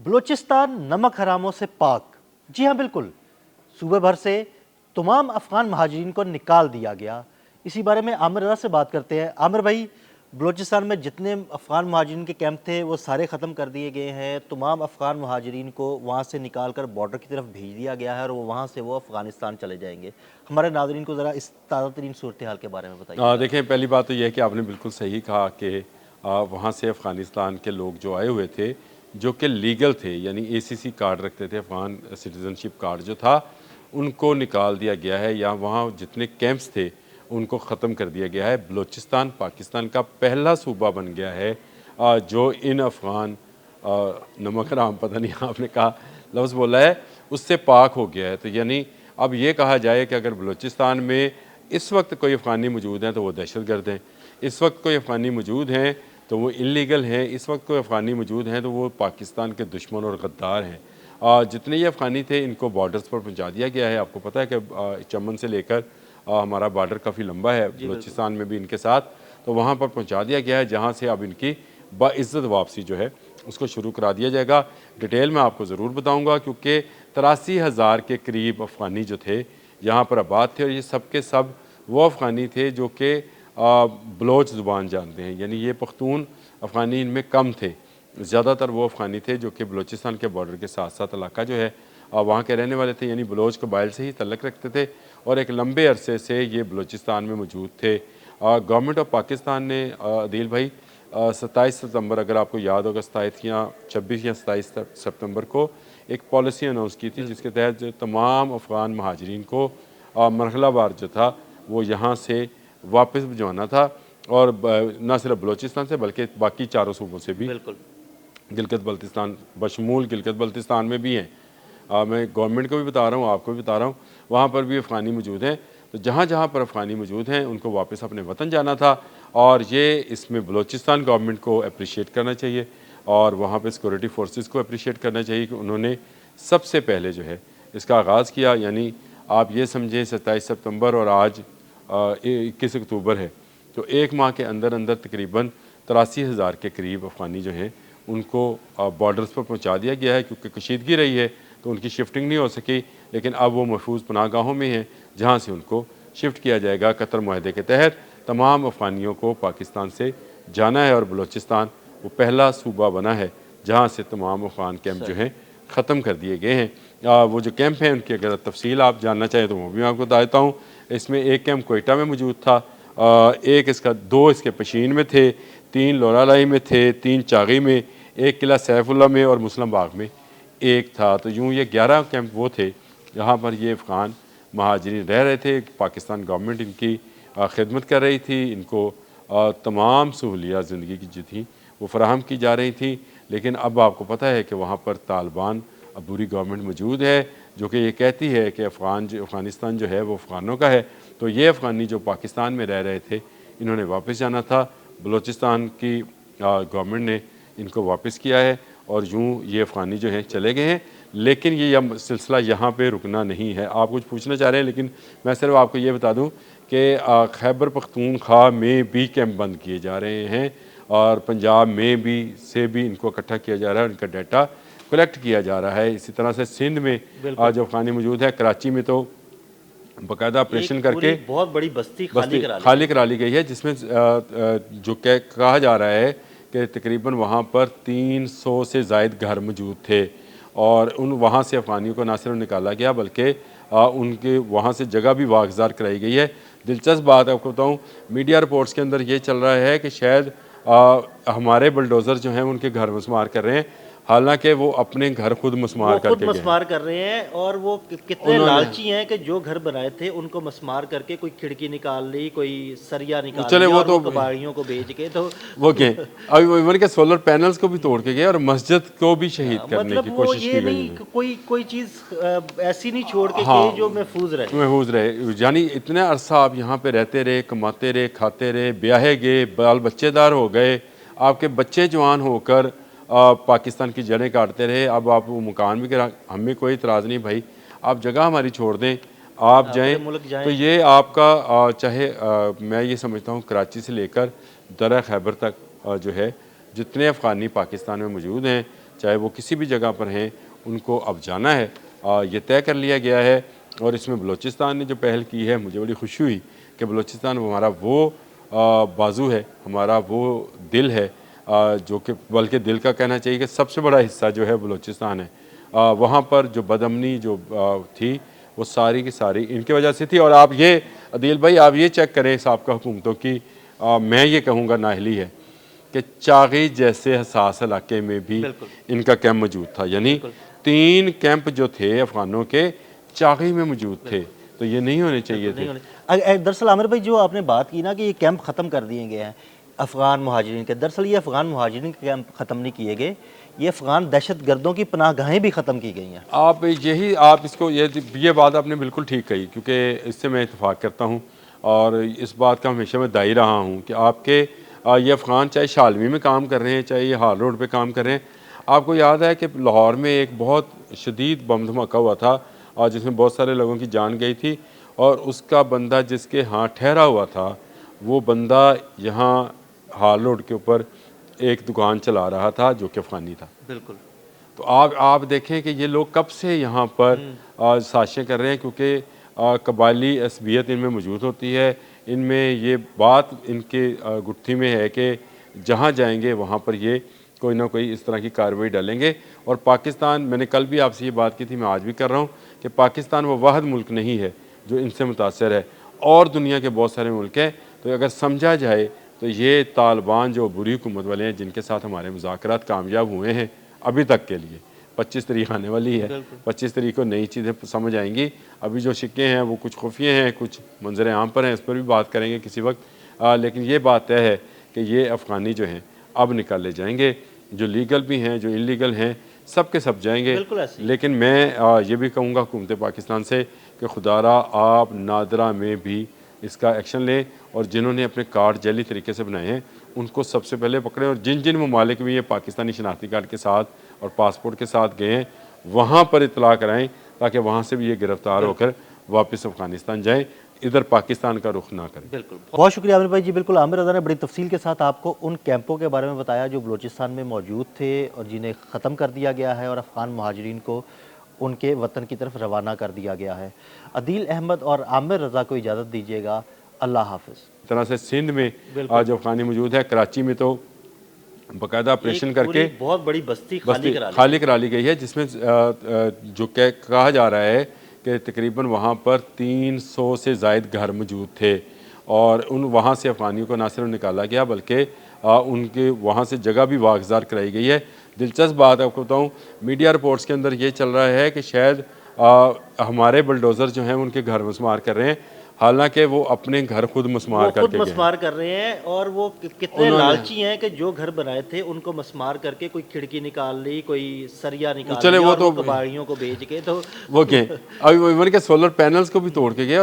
बलूचिस्तान नमक हरामों से पाक। जी हाँ बिल्कुल, सूबे भर से तमाम अफ़गान महाजिरीन को निकाल दिया गया। इसी बारे में आमिर रज़ा से बात करते हैं। आमिर भाई, बलूचिस्तान में जितने अफ़गान महाजिरीन के कैंप थे वो सारे ख़त्म कर दिए गए हैं। तमाम अफ़गान महाजिरीन को वहाँ से निकाल कर बॉर्डर की तरफ भेज दिया गया है और वो वहाँ से वो अफ़गानिस्तान चले जाएंगे। हमारे नाज़रीन को ज़रा इस ताज़ा तरीन सूरत हाल के बारे में बताइए। देखें, पहली बात तो यह है कि आपने बिल्कुल सही कहा कि वहाँ से अफ़गानिस्तान के लोग जो आए हुए थे, जो कि लीगल थे, यानी एसीसी कार्ड रखते थे, अफ़गान सिटीज़नशिप कार्ड जो था, उनको निकाल दिया गया है या वहाँ जितने कैंप्स थे उनको ख़त्म कर दिया गया है। बलूचिस्तान पाकिस्तान का पहला सूबा बन गया है जो इन अफ़गान नमक हराम, पता नहीं आपने कहा लफ्ज़ बोला है, उससे पाक हो गया है। तो यानी अब ये कहा जाए कि अगर बलूचिस्तान में इस वक्त कोई अफ़गानी मौजूद हैं तो वो दहशतगर्द हैं, इस वक्त कोई अफ़गानी मौजूद हैं तो वो इल्लीगल हैं, इस वक्त कोई अफ़गानी मौजूद हैं तो वो पाकिस्तान के दुश्मन और गद्दार हैं। जितने ये अफ़गानी थे इनको बॉर्डर्स पर पहुंचा दिया गया है। आपको पता है कि चमन से लेकर हमारा बॉर्डर काफ़ी लंबा है बलूचिस्तान में भी इनके साथ, तो वहाँ पर पहुँचा दिया गया है जहाँ से अब इनकी बाइज़्ज़त वापसी जो है उसको शुरू करा दिया जाएगा। डिटेल में आपको ज़रूर बताऊँगा क्योंकि 83,000 के करीब अफ़गानी जो थे यहाँ पर आबाद थे और ये सब के सब वो अफ़गानी थे जो कि बलोच ज़ुबान जानते हैं, यानी ये पख्तून अफ़गानी इनमें कम थे। ज़्यादातर वो अफ़गानी थे जो कि बलूचिस्तान के बॉर्डर के साथ साथ इलाका जो है वहाँ के रहने वाले थे, यानी बलोच कबाइल से ही तल्लक रखते थे और एक लंबे अरसे से ये बलूचिस्तान में मौजूद थे। गवर्नमेंट ऑफ पाकिस्तान ने अदील भाई 27 सितंबर, अगर आपको याद होगा, 27 या 26 या 27 सितंबर को एक पॉलिसी अनाउंस की थी जिसके तहत तमाम अफ़गान महाजरीन को मरहलावार जो था वो यहाँ से वापस भिजवाना था और न सिर्फ बलूचिस्तान से बल्कि बाकी चारों सूबों से भी। बिल्कुल गिलगित बल्तिस्तान बशमूल गिलगित बल्तिस्तान में भी हैं। मैं गवर्नमेंट को भी बता रहा हूँ, आपको भी बता रहा हूँ, वहाँ पर भी अफ़गानी मौजूद हैं। तो जहाँ जहाँ पर अफ़गानी मौजूद हैं उनको वापस अपने वतन जाना था और ये इसमें बलूचिस्तान गवर्नमेंट को अप्रिशिएट करना चाहिए और वहाँ पर सिक्योरिटी फोर्सेस को अप्रिशिएट करना चाहिए कि उन्होंने सबसे पहले जो है इसका आगाज़ किया। यानी आप ये समझें 27 सितंबर और आज 21 अक्टूबर है, तो एक माह के अंदर अंदर तकरीबन 83,000 के करीब अफ़गानी जो हैं उनको बॉर्डर्स पर पहुंचा दिया गया है। क्योंकि कशीदगी रही है तो उनकी शिफ्टिंग नहीं हो सकी, लेकिन अब वो महफूज पनाहगाहों में हैं जहाँ से उनको शिफ्ट किया जाएगा। कतर मुआहदे के तहत तमाम अफ़गानियों को पाकिस्तान से जाना है और बलूचिस्तान वो पहला सूबा बना है जहाँ से तमाम अफ़गान कैंप जो हैं ख़त्म कर दिए गए हैं। वो जो कैंप हैं उनकी अगर तफसील आप जानना चाहें तो वो भी मैं आपको बता देता हूँ। इसमें एक कैंप कोयटा में मौजूद था, एक इसका 2 इसके पशीन में थे, 3 लोरालाई में थे, 3 चागी में, 1 किला सैफुल्ला में और मुस्लिम बाग में एक था। तो यूँ ये 11 कैंप वो थे जहाँ पर ये अफ़गान महाजरीन रह रहे थे। पाकिस्तान गवर्नमेंट इनकी खिदमत कर रही थी, इनको तमाम सहूलियात ज़िंदगी की जो थी वो फराहम की जा रही थी। लेकिन अब आपको पता है कि वहाँ पर तालिबान अब बुरी गवर्नमेंट मौजूद है जो कि ये कहती है कि अफ़गानिस्तान जो है वो अफ़गानों का है। तो ये अफ़गानी जो पाकिस्तान में रह रहे थे इन्होंने वापस जाना था, बलूचिस्तान की गवर्नमेंट ने इनको वापस किया है और यूँ ये अफ़गानी जो हैं चले गए हैं। लेकिन ये सिलसिला यहाँ पे रुकना नहीं है। आप कुछ पूछना चाह रहे हैं, लेकिन मैं सिर्फ आपको ये बता दूँ कि खैबर पख्तूनख्वा में भी कैंप बंद किए जा रहे हैं और पंजाब में भी इनको इकट्ठा किया जा रहा है, इनका डाटा कलेक्ट किया जा रहा है। इसी तरह से सिंध में जो अफ़गानी मौजूद है, कराची में तो बाकायदा ऑपरेशन करके बहुत बड़ी बस्ती खाली करा ली गई है, जिसमें जो कहा जा रहा है कि तकरीबन वहाँ पर 300 से ज़ायद घर मौजूद थे और वहाँ से अफ़गानियों को ना सिर्फ निकाला गया बल्कि उनके वहाँ से जगह भी वागज़ार कराई गई है। दिलचस्प बात आपको बताऊँ, मीडिया रिपोर्ट्स के अंदर ये चल रहा है कि शायद हमारे बुलडोज़र जो हैं उनके घर मस्मार कर रहे हैं, हालांकि वो अपने घर खुद मस्मार करके मस्मार कर रहे हैं। और वो कितने लालची हैं कि जो घर बनाए थे उनको मस्मार करके कोई खिड़की निकाल ली, कोई सरिया निकाल चले लिया, वो और तो कबाड़ियों को बेच के तो वो गए। अभी इवन के सोलर पैनल्स को भी तोड़ के गए और मस्जिद को भी शहीद करने मतलब की वो कोशिश ये की गई नहीं है। कोई चीज़ ऐसी नहीं छोड़ के हाँ, कि जो महफूज रहे। यानी इतने अरसा आप यहाँ पे रहते रहे, कमाते रहे, खाते रहे, ब्याहे गए, बाल बच्चेदार हो गए, आपके बच्चे जवान होकर पाकिस्तान की जड़ें काटते रहे। अब आप वो मकान भी करा, हमें कोई इतराज़ नहीं भाई, आप जगह हमारी छोड़ दें, आप जाएं। मुल्क जाएं। तो ये आपका चाहे मैं ये समझता हूँ कराची से लेकर दर्रा खैबर तक जो है जितने अफ़गानी पाकिस्तान में मौजूद हैं, चाहे वो किसी भी जगह पर हैं, उनको अब जाना है। ये तय कर लिया गया है और इसमें बलूचिस्तान ने जो पहल की है, मुझे बड़ी खुशी हुई कि बलूचिस्तान हमारा वो बाजू है, हमारा वो दिल है, जो कि बल्कि दिल का कहना चाहिए कि सबसे बड़ा हिस्सा जो है बलूचिस्तान है। वहाँ पर जो बदअमनी जो थी वो सारी की सारी इनकी वजह से थी। और आप ये अदील भाई आप ये चेक करें साबका हुकूमतों की, मैं ये कहूँगा नाअहली है कि चागी जैसे हसास इलाके में भी इनका कैंप मौजूद था। यानी 3 कैंप जो थे अफगानों के चागी में मौजूद थे, तो ये नहीं होने चाहिए थे। दरअसल आमिर भाई जो आपने बात की ना कि ये कैंप ख़त्म कर दिए गए हैं अफ़गान मुहाजिरीन के, दरअसल ये अफ़गान मुहाजिरीन के कैंप ख़त्म नहीं किए गए, ये अफ़गान दहशत गर्दों की पनाहगाहें भी ख़त्म की गई हैं। आप इसको ये बात आपने बिल्कुल ठीक कही, क्योंकि इससे मैं इत्तेफाक करता हूँ और इस बात का हमेशा मैं दाई रहा हूँ कि आपके ये अफ़गान चाहे शालवी में काम कर रहे हैं, चाहे ये हाल रोड पे काम कर रहे हैं। आपको याद है कि लाहौर में एक बहुत शदीद बम धमाका हुआ था और जिसमें बहुत सारे लोगों की जान गई थी, और उसका बंदा जिसके यहाँ ठहरा हुआ था वो बंदा यहाँ हाल रोड के ऊपर एक दुकान चला रहा था जो कि अफ़गानी था। बिल्कुल। तो आप देखें कि ये लोग कब से यहाँ पर साजिशें कर रहे हैं, क्योंकि कबायली असबियत इनमें मौजूद होती है। इनमें ये बात इनके गुत्थी में है कि जहाँ जाएंगे वहाँ पर ये कोई ना कोई इस तरह की कार्रवाई डालेंगे। और पाकिस्तान, मैंने कल भी आपसे ये बात की थी, मैं आज भी कर रहा हूँ कि पाकिस्तान वो वाहिद मुल्क नहीं है जो इनसे मुतासर है, और दुनिया के बहुत सारे मुल्क हैं। तो अगर समझा जाए तो ये तालिबान जो बुरी हुकूमत वाले हैं, जिनके साथ हमारे मुज़ाकरात कामयाब हुए हैं अभी तक के लिए, 25 तारीख आने वाली है, 25 तारीख को नई चीज़ें समझ आएंगी। अभी जो शिक्के हैं वो कुछ खुफिया हैं, कुछ मंजर आम पर हैं, इस पर भी बात करेंगे किसी वक्त। लेकिन ये बात तय है कि ये अफ़गानी जो हैं अब निकाले जाएंगे, जो लीगल भी हैं जो इलीगल हैं, सब के सब जाएंगे। लेकिन मैं ये भी कहूँगा हुकूमत पाकिस्तान से कि खुदारा आप नादरा में भी इसका एक्शन लें, और जिन्होंने अपने कार्ड जैली तरीके से बनाए हैं उनको सबसे पहले पकड़ें, और जिन जिन ममालिक में ये पाकिस्तानी शनाख्ती कार्ड के साथ और पासपोर्ट के साथ गए हैं वहाँ पर इतला कराएं, ताकि वहाँ से भी ये गिरफ्तार होकर वापस अफ़गानिस्तान जाएँ, इधर पाकिस्तान का रुख ना करें। बिल्कुल, बहुत शुक्रिया आमिर भाई जी। बिल्कुल, आमिर रज़ा ने बड़ी तफसील के साथ आपको उन कैंपों के बारे में बताया जो बलूचिस्तान में मौजूद थे और जिन्हें ख़त्म कर दिया गया है और अफ़गान मुहाजिरीन को उनके वतन की तरफ रवाना कर दिया गया है। अदील अहमद और आमिर रज़ा को इजाज़त दीजिएगा। अल्लाह हाफ़िज़। इस तरह से सिंध में आज अफ़गानी मौजूद है, कराची में तो बाकायदा ऑपरेशन करके बहुत बड़ी बस्ती खाली करा ली गई है, जिसमें जो कहा जा रहा है कि तकरीबन वहाँ पर 300 से ज़ायद घर मौजूद थे, और वहाँ से अफ़गानियों को ना सिर्फ निकाला गया बल्कि उनके वहाँ से जगह भी वागज़ार कराई गई है। दिलचस्प बात आपको बताऊँ, मीडिया रिपोर्ट्स के अंदर ये चल रहा है कि शायद हमारे बुलडोज़र जो हैं उनके घर मस्मार कर रहे हैं, हालांकि वो अपने घर खुद मस्मार करके मस्मार कर रहे हैं। और वो कितने लालची हैं कि जो घर बनाए थे उनको मस्मार करके कोई खिड़की निकाल ली, कोई सरिया निकाल चले, ली, वो और तो कबाड़ियों को बेच के तो वो क्या अभी इवन के सोलर पैनल्स को भी तोड़ के गए।